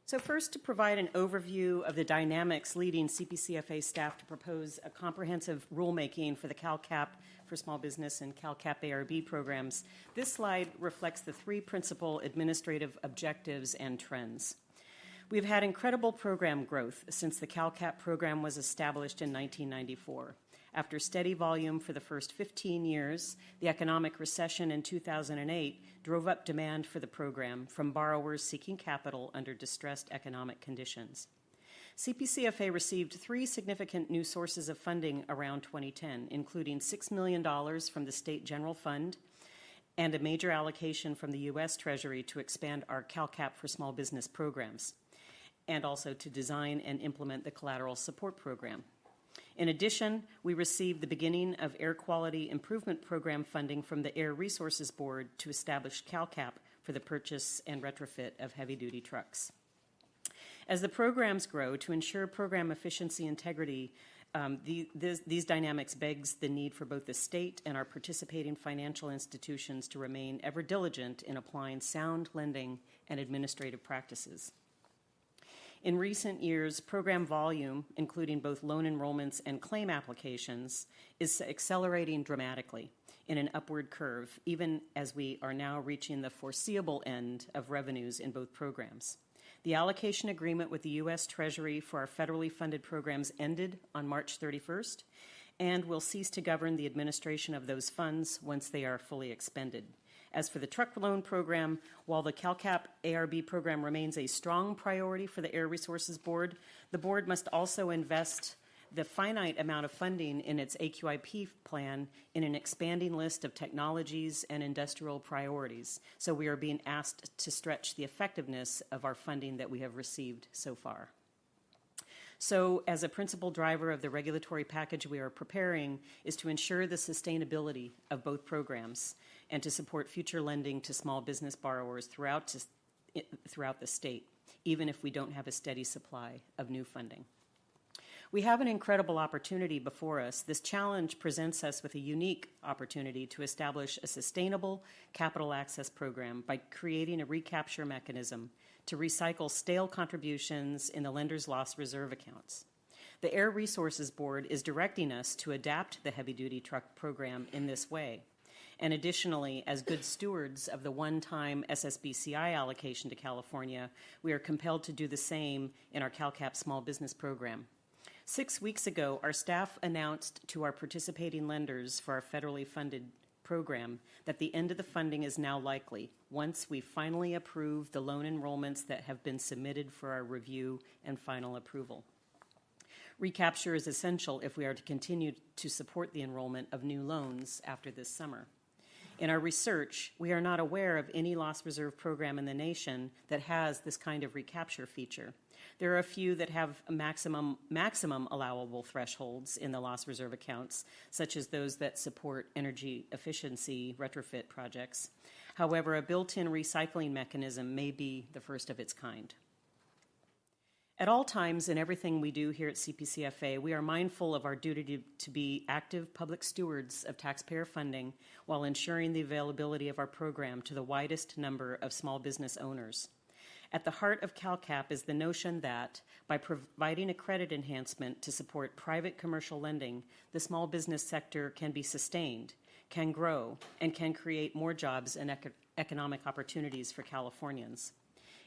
So first, to provide an overview of the dynamics leading CPCFA staff to propose a comprehensive rulemaking for the CalCAP for small business and CalCAP ARB programs, this slide reflects the three principal administrative objectives and trends. We've had incredible program growth since the CalCAP program was established in 1994. After steady volume for the first 15 years, the economic recession in 2008 drove up demand for the program from borrowers seeking capital under distressed economic conditions. CPCFA received three significant new sources of funding around 2010, including $6 million from the State General Fund and a major allocation from the U.S. Treasury to expand our CalCAP for small business programs, and also to design and implement the Collateral Support Program. In addition, we received the beginning of Air Quality Improvement Program funding from the Air Resources Board to establish CalCAP for the purchase and retrofit of heavy-duty trucks. As the programs grow, to ensure program efficiency and integrity, these dynamics begs the need for both the state and our participating financial institutions to remain ever diligent in applying sound lending and administrative practices. In recent years, program volume, including both loan enrollments and claim applications, is accelerating dramatically in an upward curve, even as we are now reaching the foreseeable end of revenues in both programs. The allocation agreement with the U.S. Treasury for our federally funded programs ended on March 31st and will cease to govern the administration of those funds once they are fully expended. As for the truck loan program, while the CalCAP ARB program remains a strong priority for the Air Resources Board, the board must also invest the finite amount of funding in its AQIP plan in an expanding list of technologies and industrial priorities. So we are being asked to stretch the effectiveness of our funding that we have received so far. So as a principal driver of the regulatory package we are preparing is to ensure the sustainability of both programs and to support future lending to small business borrowers throughout the state, even if we don't have a steady supply of new funding. We have an incredible opportunity before us. This challenge presents us with a unique opportunity to establish a sustainable capital access program by creating a recapture mechanism to recycle stale contributions in the lender's loss reserve accounts. The Air Resources Board is directing us to adapt the heavy-duty truck program in this way. And additionally, as good stewards of the one-time SSBCI allocation to California, we are compelled to do the same in our CalCAP small business program. 6 weeks ago, our staff announced to our participating lenders for our federally funded program that the end of the funding is now likely once we finally approve the loan enrollments that have been submitted for our review and final approval. Recapture is essential if we are to continue to support the enrollment of new loans after this summer. In our research, we are not aware of any loss reserve program in the nation that has this kind of recapture feature. There are a few that have maximum allowable thresholds in the loss reserve accounts, such as those that support energy efficiency retrofit projects. However, a built-in recycling mechanism may be the first of its kind. At all times in everything we do here at CPCFA, we are mindful of our duty to be active public stewards of taxpayer funding while ensuring the availability of our program to the widest number of small business owners. At the heart of CalCAP is the notion that by providing a credit enhancement to support private commercial lending, the small business sector can be sustained, can grow, and can create more jobs and economic opportunities for Californians.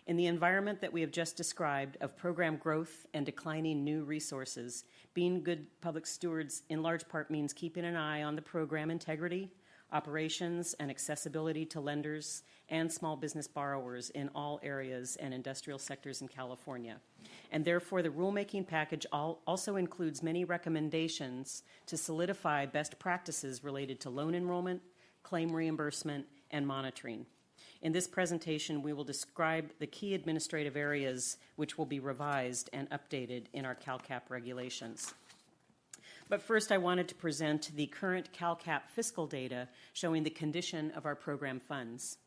In the environment that we have just described of program growth and declining new resources, being good public stewards in large part means keeping an eye on the program integrity, operations, and accessibility to lenders and small business borrowers in all areas and industrial sectors in California. And therefore, the rulemaking package also includes many recommendations to solidify best practices related to loan enrollment, claim reimbursement, and monitoring. In this presentation, we will describe the key administrative areas which will be revised and updated in our CalCAP regulations. But first, I wanted to present the current CalCAP fiscal data showing the condition of our program funds.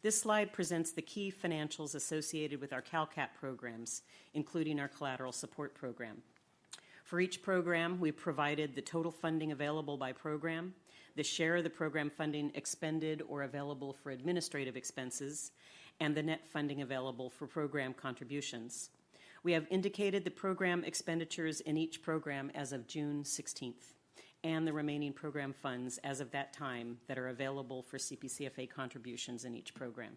This slide presents the key financials associated with our CalCAP programs, including our Collateral Support Program. For each program, we provided the total funding available by program, the share of the program funding expended or available for administrative expenses, and the net funding available for program contributions. We have indicated the program expenditures in each program as of June 16th, and the remaining program funds as of that time that are available for CPCFA contributions in each program.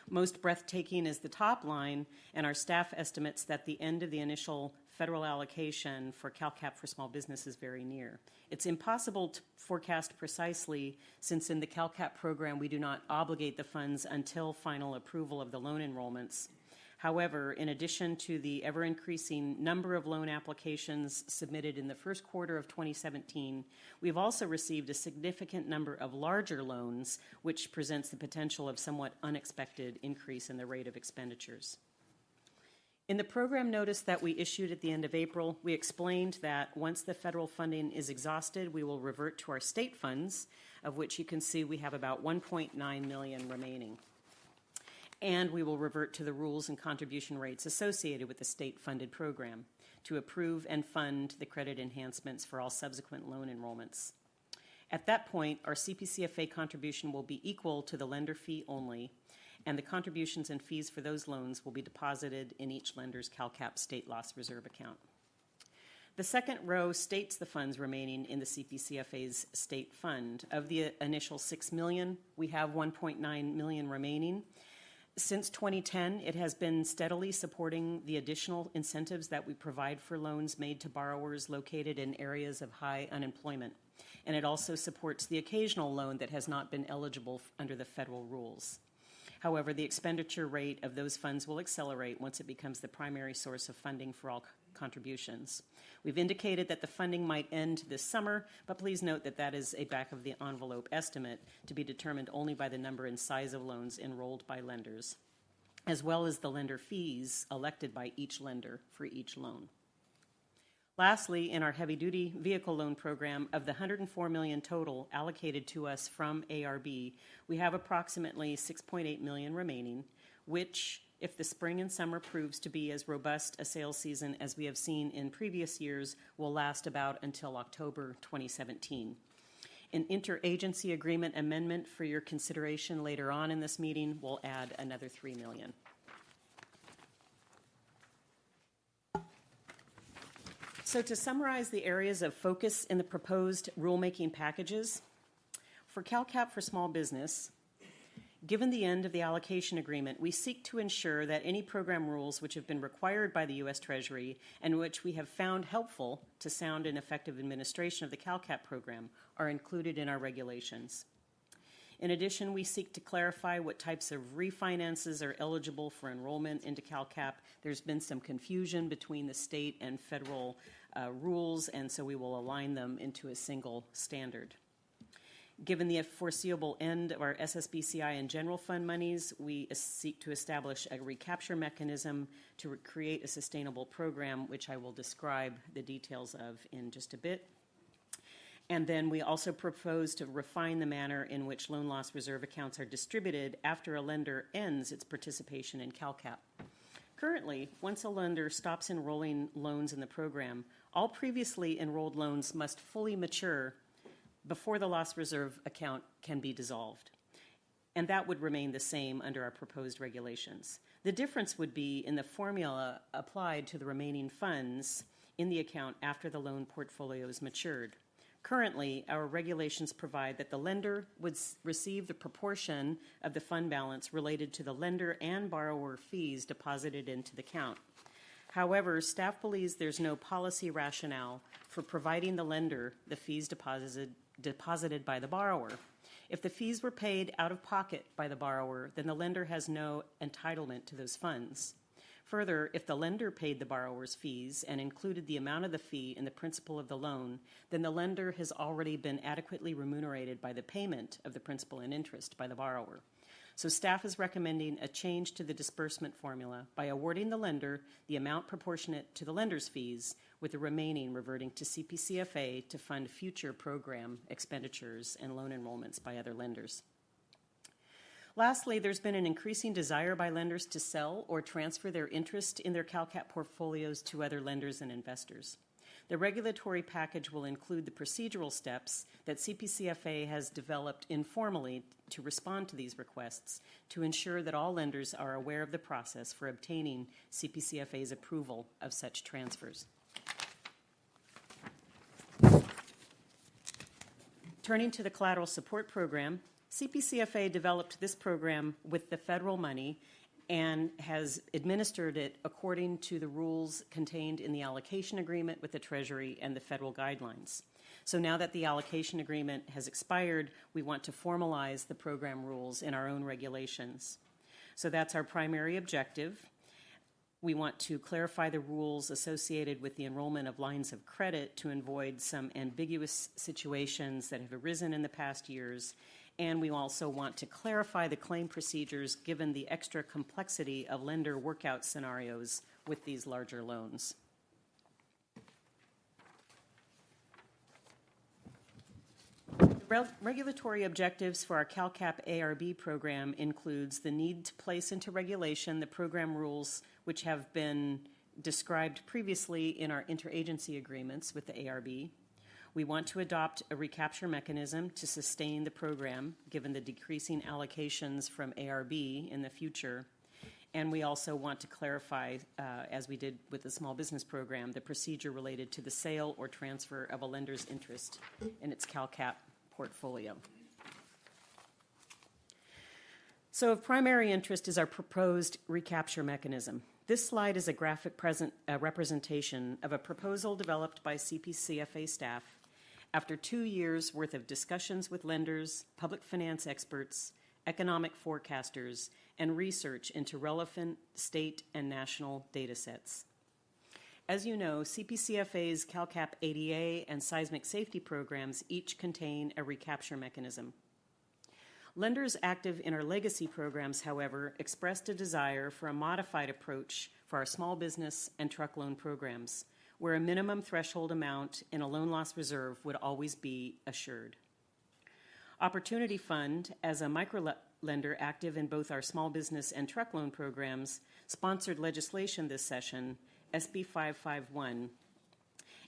Most breathtaking is the top line, and our staff estimates that the end of the initial federal allocation for CalCAP for small business is very near. It's impossible to forecast precisely, since in the CalCAP program we do not obligate the funds until final approval of the loan enrollments. However, in addition to the ever-increasing number of loan applications submitted in the first quarter of 2017, we've also received a significant number of larger loans, which presents the potential of somewhat unexpected increase in the rate of expenditures. In the program notice that we issued at the end of April, we explained that once the federal funding is exhausted, we will revert to our state funds, of which you can see we have about $1.9 million remaining. And we will revert to the rules and contribution rates associated with the state-funded program to approve and fund the credit enhancements for all subsequent loan enrollments. At that point, our CPCFA contribution will be equal to the lender fee only, and the contributions and fees for those loans will be deposited in each lender's CalCAP state loss reserve account. The second row states the funds remaining in the CPCFA's state fund. Of the initial $6 million, we have $1.9 million remaining. Since 2010, it has been steadily supporting the additional incentives that we provide for loans made to borrowers located in areas of high unemployment. And it also supports the occasional loan that has not been eligible under the federal rules. However, the expenditure rate of those funds will accelerate once it becomes the primary source of funding for all contributions. We've indicated that the funding might end this summer, but please note that that is a back-of-the-envelope estimate to be determined only by the number and size of loans enrolled by lenders, as well as the lender fees elected by each lender for each loan. Lastly, in our heavy-duty vehicle loan program, of the $104 million total allocated to us from ARB, we have approximately $6.8 million remaining, which, if the spring and summer proves to be as robust a sales season as we have seen in previous years, will last about until October 2017. An interagency agreement amendment for your consideration later on in this meeting will add another $3 million. So to summarize the areas of focus in the proposed rulemaking packages, for CalCAP for small business, given the end of the allocation agreement, we seek to ensure that any program rules which have been required by the U.S. Treasury and which we have found helpful to sound and effective administration of the CalCAP program are included in our regulations. In addition, we seek to clarify what types of refinances are eligible for enrollment into CalCAP. There's been some confusion between the state and federal rules, and so we will align them into a single standard. Given the foreseeable end of our SSBCI and general fund monies, we seek to establish a recapture mechanism to create a sustainable program, which I will describe the details of in just a bit. And then we also propose to refine the manner in which loan loss reserve accounts are distributed after a lender ends its participation in CalCAP. Currently, once a lender stops enrolling loans in the program, all previously enrolled loans must fully mature before the loss reserve account can be dissolved. And that would remain the same under our proposed regulations. The difference would be in the formula applied to the remaining funds in the account after the loan portfolio is matured. Currently, our regulations provide that the lender would receive the proportion of the fund balance related to the lender and borrower fees deposited into the account. However, staff believes there's no policy rationale for providing the lender the fees deposited by the borrower. If the fees were paid out of pocket by the borrower, then the lender has no entitlement to those funds. Further, if the lender paid the borrower's fees and included the amount of the fee in the principal of the loan, then the lender has already been adequately remunerated by the payment of the principal and interest by the borrower. So staff is recommending a change to the disbursement formula by awarding the lender the amount proportionate to the lender's fees, with the remaining reverting to CPCFA to fund future program expenditures and loan enrollments by other lenders. Lastly, there's been an increasing desire by lenders to sell or transfer their interest in their CalCAP portfolios to other lenders and investors. The regulatory package will include the procedural steps that CPCFA has developed informally to respond to these requests to ensure that all lenders are aware of the process for obtaining CPCFA's approval of such transfers. Turning to the Collateral Support Program, CPCFA developed this program with the federal money and has administered it according to the rules contained in the allocation agreement with the Treasury and the federal guidelines. So now that the allocation agreement has expired, we want to formalize the program rules in our own regulations. So that's our primary objective. We want to clarify the rules associated with the enrollment of lines of credit to avoid some ambiguous situations that have arisen in the past years. And we also want to clarify the claim procedures given the extra complexity of lender workout scenarios with these larger loans. The regulatory objectives for our CalCAP ARB program includes the need to place into regulation the program rules which have been described previously in our interagency agreements with the ARB. We want to adopt a recapture mechanism to sustain the program, given the decreasing allocations from ARB in the future. And we also want to clarify, as we did with the small business program, the procedure related to the sale or transfer of a lender's interest in its CalCAP portfolio. So of primary interest is our proposed recapture mechanism. This slide is a graphic representation of a proposal developed by CPCFA staff after 2 years' worth of discussions with lenders, public finance experts, economic forecasters, and research into relevant state and national data sets. As you know, CPCFA's CalCAP ADA and seismic safety programs each contain a recapture mechanism. Lenders active in our legacy programs, however, expressed a desire for a modified approach for our small business and truck loan programs, where a minimum threshold amount in a loan loss reserve would always be assured. Opportunity Fund, as a microlender active in both our small business and truck loan programs, sponsored legislation this session, SB 551,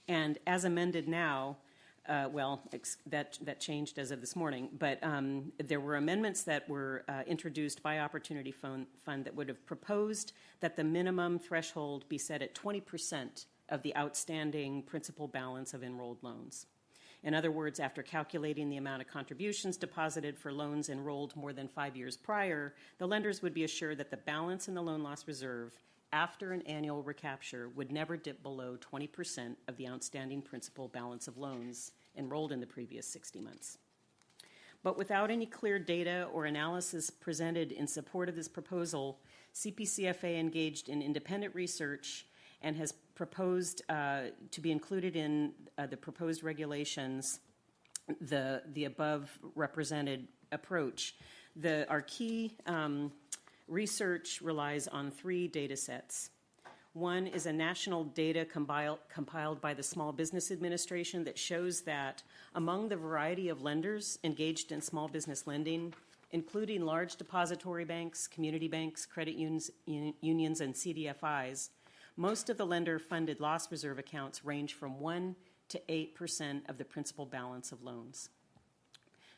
and as amended now, that changed as of this morning, but there were amendments that were introduced by Opportunity Fund that would have proposed that the minimum threshold be set at 20% of the outstanding principal balance of enrolled loans. In other words, after calculating the amount of contributions deposited for loans enrolled more than 5 years prior, the lenders would be assured that the balance in the loan loss reserve after an annual recapture would never dip below 20% of the outstanding principal balance of loans enrolled in the previous 60 months. But without any clear data or analysis presented in support of this proposal, CPCFA engaged in independent research and has proposed to be included in the proposed regulations the above represented approach. Our key research relies on 3 data sets. One is a national data compiled by the Small Business Administration that shows that among the variety of lenders engaged in small business lending, including large depository banks, community banks, credit unions, and CDFIs, most of the lender-funded loss reserve accounts range from 1% to 8% of the principal balance of loans.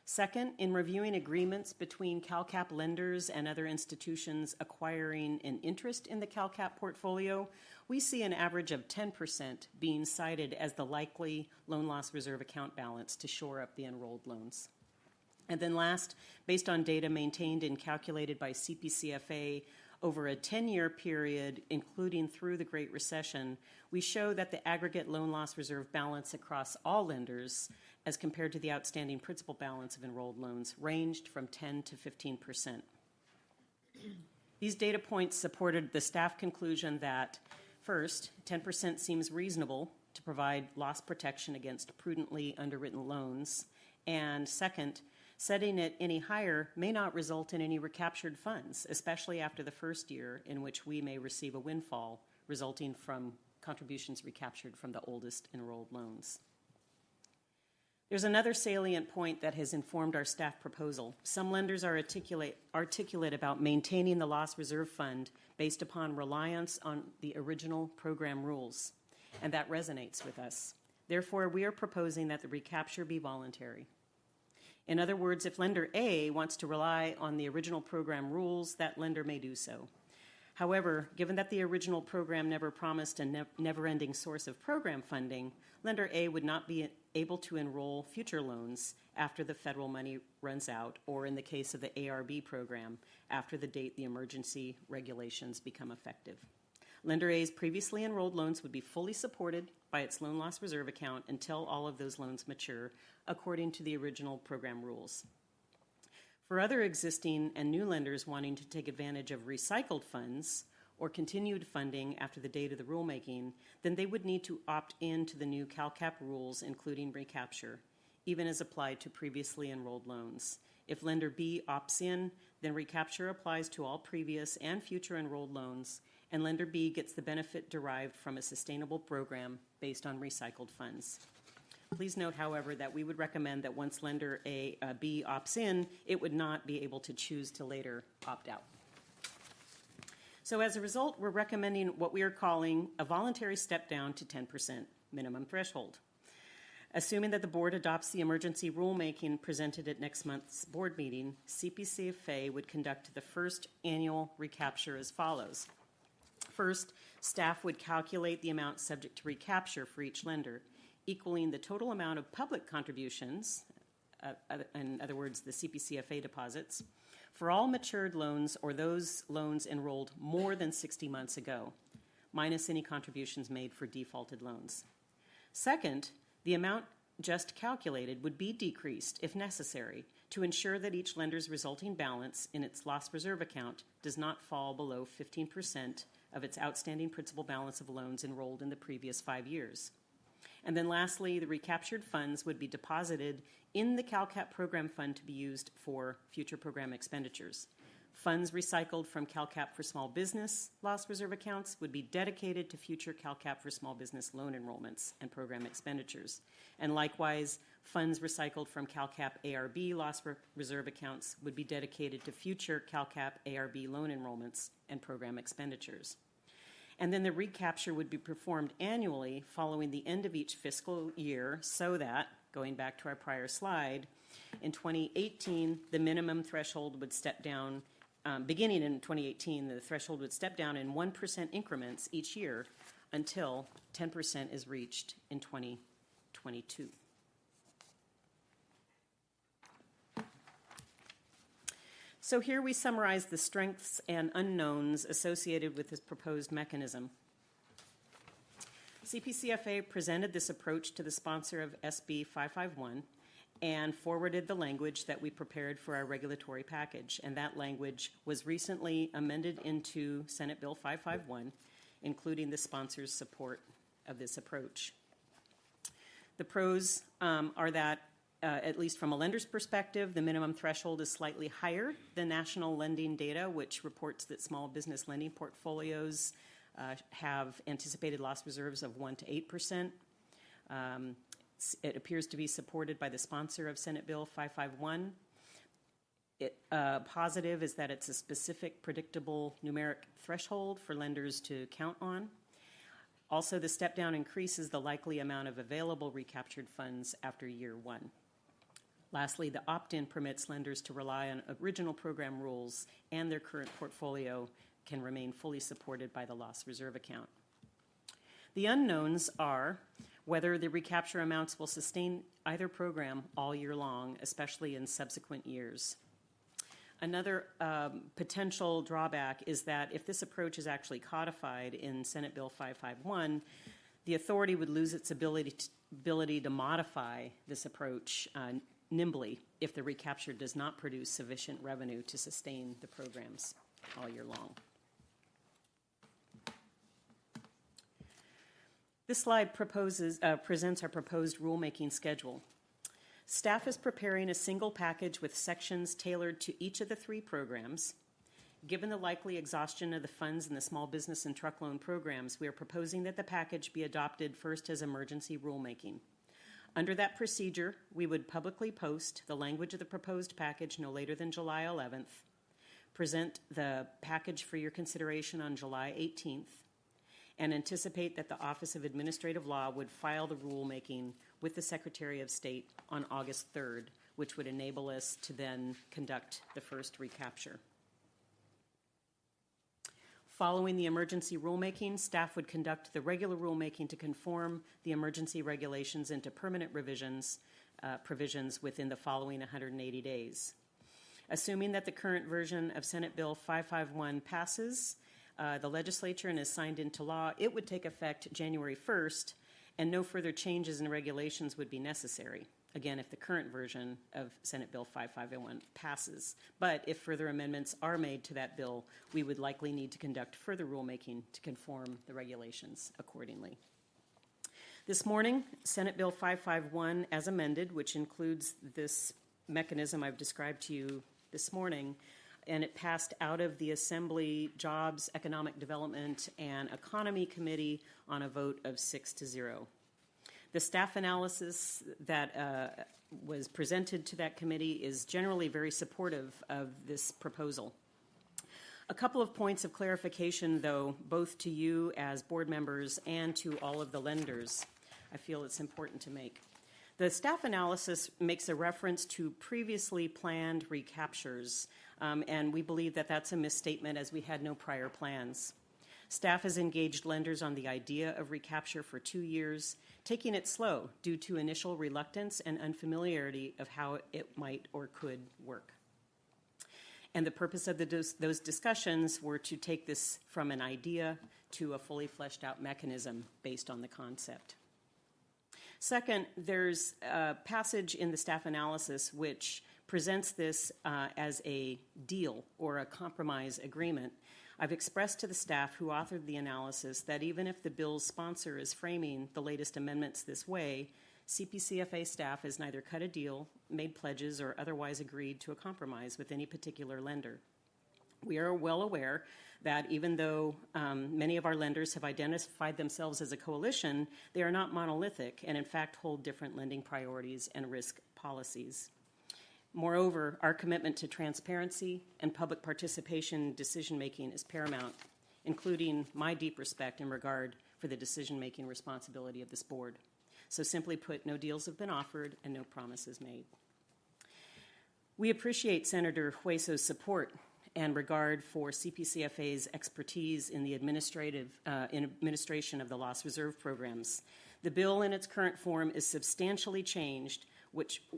Second, in reviewing agreements between CalCAP lenders and other institutions acquiring an interest in the CalCAP portfolio, we see an average of 10% being cited as the likely loan loss reserve account balance to shore up the enrolled loans. And then last, based on data maintained and calculated by CPCFA over a 10-year period, including through the Great Recession, we show that the aggregate loan loss reserve balance across all lenders as compared to the outstanding principal balance of enrolled loans ranged from 10 to 15%. These data points supported the staff conclusion that, first, 10% seems reasonable to provide loss protection against prudently underwritten loans, and second, setting it any higher may not result in any recaptured funds, especially after the first year in which we may receive a windfall resulting from contributions recaptured from the oldest enrolled loans. There's another salient point that has informed our staff proposal. Some lenders are articulate about maintaining the loss reserve fund based upon reliance on the original program rules. and that resonates with us. Therefore, we are proposing that the recapture be voluntary. In other words, if lender A wants to rely on the original program rules, that lender may do so. However, given that the original program never promised a never-ending source of program funding, lender A would not be able to enroll future loans after the federal money runs out, or in the case of the ARB program, after the date the emergency regulations become effective. Lender A's previously enrolled loans would be fully supported by its loan loss reserve account until all of those loans mature, according to the original program rules. For other existing and new lenders wanting to take advantage of recycled funds or continued funding after the date of the rulemaking, then they would need to opt in to the new CalCAP rules, including recapture, even as applied to previously enrolled loans. If lender B opts in, then recapture applies to all previous and future enrolled loans, and lender B gets the benefit derived from a sustainable program based on recycled funds. Please note, however, that we would recommend that once lender B opts in, it would not be able to choose to later opt out. So as a result, we're recommending what we are calling a voluntary step down to 10% minimum threshold. Assuming that the board adopts the emergency rulemaking presented at next month's board meeting, CPCFA would conduct the first annual recapture as follows. First, staff would calculate the amount subject to recapture for each lender, equaling the total amount of public contributions, in other words, the CPCFA deposits, for all matured loans or those loans enrolled more than 60 months ago, minus any contributions made for defaulted loans. Second, the amount just calculated would be decreased, if necessary, to ensure that each lender's resulting balance in its loss reserve account does not fall below 15% of its outstanding principal balance of loans enrolled in the previous 5 years. And then lastly, the recaptured funds would be deposited in the CalCAP program fund to be used for future program expenditures. Funds recycled from CalCAP for small business loss reserve accounts would be dedicated to future CalCAP for small business loan enrollments and program expenditures. And likewise, funds recycled from CalCAP ARB loss reserve accounts would be dedicated to future CalCAP ARB loan enrollments and program expenditures. And then the recapture would be performed annually following the end of each fiscal year, so that, going back to our prior slide, in 2018, the minimum threshold would step down, beginning in 2018, the threshold would step down in 1% increments each year until 10% is reached in 2022. So here we summarize the strengths and unknowns associated with this proposed mechanism. CPCFA presented this approach to the sponsor of SB 551 and forwarded the language that we prepared for our regulatory package, and that language was recently amended into Senate Bill 551, including the sponsor's support of this approach. The pros are that at least from a lender's perspective, the minimum threshold is slightly higher than national lending data, which reports that small business lending portfolios have anticipated loss reserves of 1 to 8%. It appears to be supported by the sponsor of Senate Bill 551. Positive is that it's a specific, predictable numeric threshold for lenders to count on. Also, the step down increases the likely amount of available recaptured funds after year 1. Lastly, the opt-in permits lenders to rely on original program rules, and their current portfolio can remain fully supported by the loss reserve account. The unknowns are whether the recapture amounts will sustain either program all year long, especially in subsequent years. Another potential drawback is that if this approach is actually codified in Senate Bill 551, the authority would lose its ability to modify this approach nimbly if the recapture does not produce sufficient revenue to sustain the programs all year long. This slide presents our proposed rulemaking schedule. Staff is preparing a single package with sections tailored to each of the 3 programs. Given the likely exhaustion of the funds in the small business and truck loan programs, we are proposing that the package be adopted first as emergency rulemaking. Under that procedure, we would publicly post the language of the proposed package no later than July 11th, present the package for your consideration on July 18th, and anticipate that the Office of Administrative Law would file the rulemaking with the Secretary of State on August 3rd, which would enable us to then conduct the first recapture. Following the emergency rulemaking, staff would conduct the regular rulemaking to conform the emergency regulations into permanent provisions within the following 180 days. Assuming that the current version of Senate Bill 551 passes, the legislature and is signed into law, it would take effect January 1st, and no further changes in regulations would be necessary. Again, if the current version of Senate Bill 551 passes. But if further amendments are made to that bill, we would likely need to conduct further rulemaking to conform the regulations accordingly. This morning, Senate Bill 551 as amended, which includes this mechanism I've described to you this morning, and it passed out of the Assembly Jobs, Economic Development, and Economy Committee on a vote of 6-0. The staff analysis that was presented to that committee is generally very supportive of this proposal. A couple of points of clarification, though, both to you as board members and to all of the lenders, I feel it's important to make. The staff analysis makes a reference to previously planned recaptures, and we believe that that's a misstatement as we had no prior plans. Staff has engaged lenders on the idea of recapture for 2 years, taking it slow due to initial reluctance and unfamiliarity of how it might or could work. And the purpose of those discussions were to take this from an idea to a fully fleshed out mechanism based on the concept. Second, there's a passage in the staff analysis which presents this as a deal or a compromise agreement. I've expressed to the staff who authored the analysis that even if the bill's sponsor is framing the latest amendments this way, CPCFA staff has neither cut a deal, made pledges, or otherwise agreed to a compromise with any particular lender. We are well aware that even though many of our lenders have identified themselves as a coalition, they are not monolithic and in fact hold different lending priorities and risk policies. Moreover, our commitment to transparency and public participation in decision-making is paramount, including my deep respect and regard for the decision-making responsibility of this board. So simply put, no deals have been offered and no promises made. We appreciate Senator Hueso's support and regard for CPCFA's expertise in the administration of the loss reserve programs. The bill in its current form is substantially changed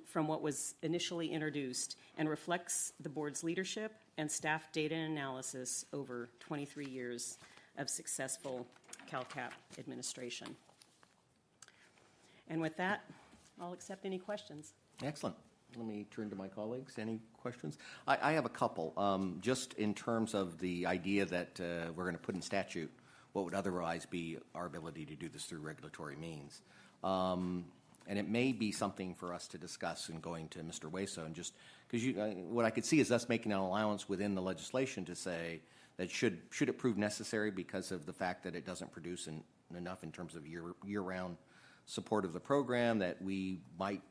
from what was initially introduced and reflects the board's leadership and staff data analysis over 23 years of successful CalCAP administration. And with that, I'll accept any questions. Excellent. Let me turn to my colleagues. Any questions? I have a couple. Just in terms of the idea that we're going to put in statute what would otherwise be our ability to do this through regulatory means. And it may be something for us to discuss in going to Mr. Hueso, and just because what I could see is us making an allowance within the legislation to say that should it prove necessary because of the fact that it doesn't produce enough in terms of year-round support of the program, that we might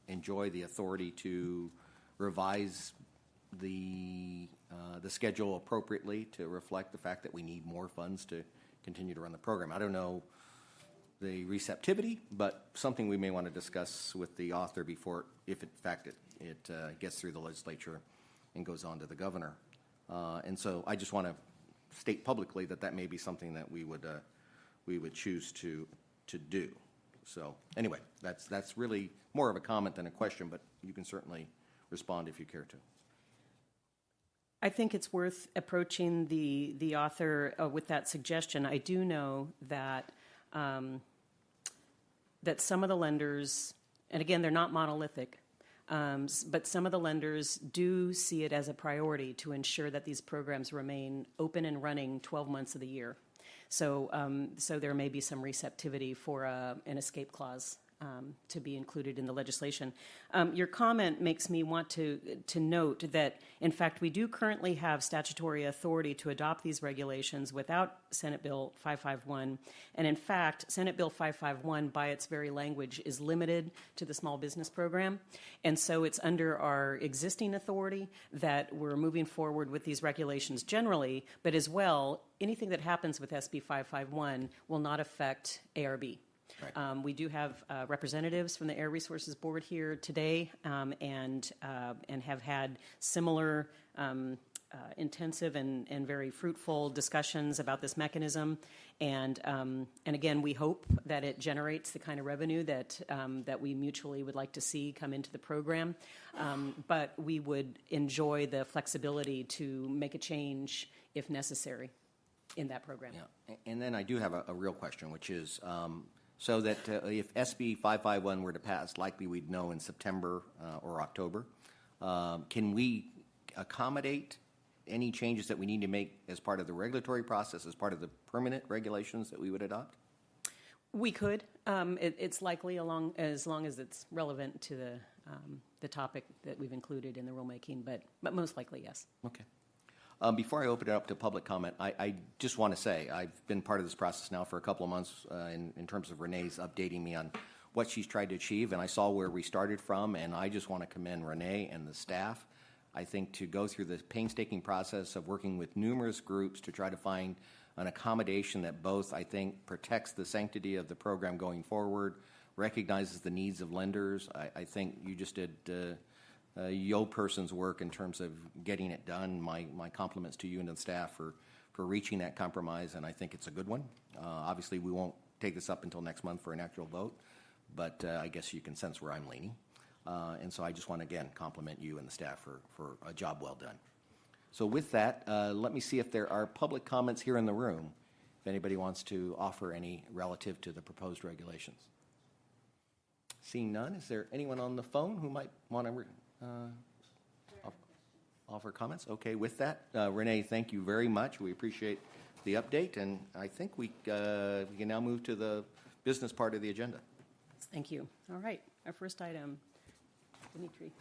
enjoy the authority to revise the schedule appropriately to reflect the fact that we need more funds to continue to run the program. I don't know the receptivity, but something we may want to discuss with the author before, if in fact it gets through the legislature and goes on to the governor. And so I just want to state publicly that may be something that we would choose to do. So anyway, that's really more of a comment than a question, but you can certainly respond if you care to. I think it's worth approaching the author with that suggestion. I do know that that some of the lenders, and again, they're not monolithic, but some of the lenders do see it as a priority to ensure that these programs remain open and running 12 months of the year. So there may be some receptivity for an escape clause to be included in the legislation. Your comment makes me want to note that, in fact, we do currently have statutory authority to adopt these regulations without Senate Bill 551. And in fact, Senate Bill 551, by its very language, is limited to the small business program. And so it's under our existing authority that we're moving forward with these regulations generally, but as well, anything that happens with SB 551 will not affect ARB. Right. We do have representatives from the Air Resources Board here today, and have had similar intensive and very fruitful discussions about this mechanism. And again, we hope that it generates the kind of revenue that we mutually would like to see come into the program. But we would enjoy the flexibility to make a change if necessary in that program. Yeah. And then I do have a real question, which is, so that if SB 551 were to pass, likely we'd know in September or October, can we accommodate any changes that we need to make as part of the regulatory process, as part of the permanent regulations that we would adopt? We could. It's likely as long as it's relevant to the topic that we've included in the rulemaking, but most likely, yes. Okay. Before I open it up to public comment, I just want to say I've been part of this process now for a couple of months in terms of Renee's updating me on what she's tried to achieve, and I saw where we started from, and I just want to commend Renee and the staff. I think to go through the painstaking process of working with numerous groups to try to find an accommodation that both, I think, protects the sanctity of the program going forward, recognizes the needs of lenders. I think you just did yo person's work in terms of getting it done. My compliments to you and the staff for reaching that compromise, and I think it's a good one. Obviously, we won't take this up until next month for an actual vote, but I guess you can sense where I'm leaning. And so I just want to, again, compliment you and the staff for a job well done. So with that, let me see if there are public comments here in the room, if anybody wants to offer any relative to the proposed regulations. Seeing none, is there anyone on the phone who might want to offer comments? Okay, with that, Renee, thank you very much. We appreciate the update, and I think we can now move to the business part of the agenda. Thank you. All right, our first item, Dimitri.